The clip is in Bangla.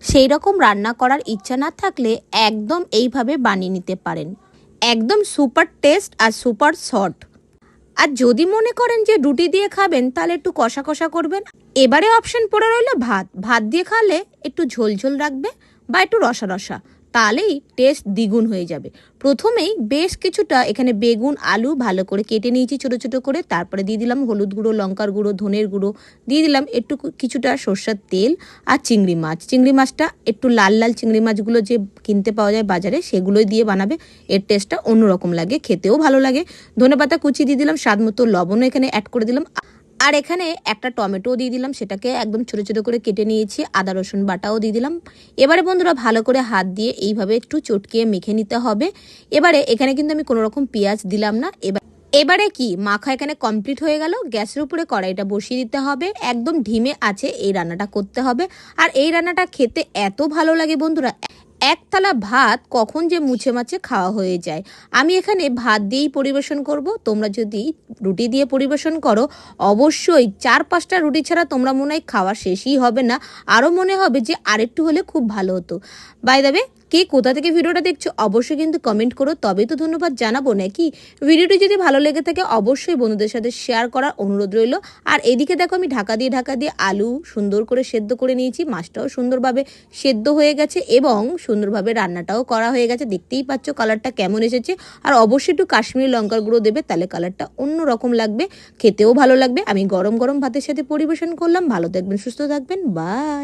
সেই রকম রান্না করার ইচ্ছা না থাকলে একদম এইভাবে বানিয়ে নিতে পারেন। একদম সুপার টেস্ট আর সুপার শর্ট। আর যদি মনে করেন যে রুটি দিয়ে খাবেন তাহলে একটু কষা কষা করবেন। এবারে অপশন পড়ে রইল ভাত। ভাত দিয়ে খালে একটু ঝোল ঝোল রাখবে বা একটু রসা রসা, তাহলেই টেস্ট দ্বিগুণ হয়ে যাবে। প্রথমেই বেশ কিছুটা এখানে বেগুন আলু ভালো করে কেটে নিয়েছি ছোটো ছোটো করে। তারপরে দিয়ে দিলাম হলুদ গুঁড়ো, লঙ্কার গুঁড়ো, ধনের গুঁড়ো, দিয়ে দিলাম একটু কিছুটা সর্ষের তেল আর চিংড়ি মাছ। চিংড়ি মাছটা একটু লাল লাল চিংড়ি মাছগুলো যে কিনতে পাওয়া যায় বাজারে, সেগুলোই দিয়ে বানাবে। এর টেস্টটা অন্যরকম লাগে, খেতেও ভালো লাগে। ধনেপাতা কুচি দিয়ে দিলাম, স্বাদ মতো লবণও এখানে অ্যাড করে দিলাম। আর এখানে একটা টমেটো দিয়ে দিলাম, সেটাকে একদম ছোটো ছোটো করে কেটে নিয়েছি। আদা রসুন বাটাও দিয়ে দিলাম। এবারে বন্ধুরা ভালো করে হাত দিয়ে এইভাবে একটু চটকিয়ে মেখে নিতে হবে। এবারে এখানে কিন্তু আমি কোনো রকম পেঁয়াজ দিলাম না। এবারে কি মাখা এখানে কমপ্লিট হয়ে গেল। গ্যাসের উপরে কড়াইটা বসিয়ে দিতে হবে। একদম ধিমে আছে এই রান্নাটা করতে হবে। আর এই রান্নাটা খেতে এত ভালো লাগে বন্ধুরা, এক থালা ভাত কখন যে মুছে মাছে খাওয়া হয়ে যায়। আমি এখানে ভাত দিয়েই পরিবেশন করব। তোমরা যদি রুটি দিয়ে পরিবেশন করো, অবশ্যই 4-5টা রুটি ছাড়া তোমরা মনে হয় খাওয়া শেষই হবে না। আরও মনে হবে যে আরেকটু হলে খুব ভালো হতো। বাই দ্য ওয়ে, কে কোথা থেকে ভিডিওটা দেখছো অবশ্যই কিন্তু কমেন্ট করো, তবেই তো ধন্যবাদ জানাবো নাকি। ভিডিওটি যদি ভালো লেগে থাকে অবশ্যই বন্ধুদের সাথে শেয়ার করার অনুরোধ রইল। আর এদিকে দেখো আমি ঢাকা দিয়ে আলু সুন্দর করে সেদ্ধ করে নিয়েছি। মাছটাও সুন্দরভাবে সেদ্ধ হয়ে গেছে এবং সুন্দরভাবে রান্নাটাও করা হয়ে গেছে। দেখতেই পাচ্ছ কালারটা কেমন এসেছে। আর অবশ্যই একটু কাশ্মীরি লঙ্কার গুঁড়ো দেবে, তাহলে কালারটা অন্য রকম লাগবে, খেতেও ভালো লাগবে। আমি গরম গরম ভাতের সাথে পরিবেশন করলাম। ভালো থাকবেন, সুস্থ থাকবেন, বাই।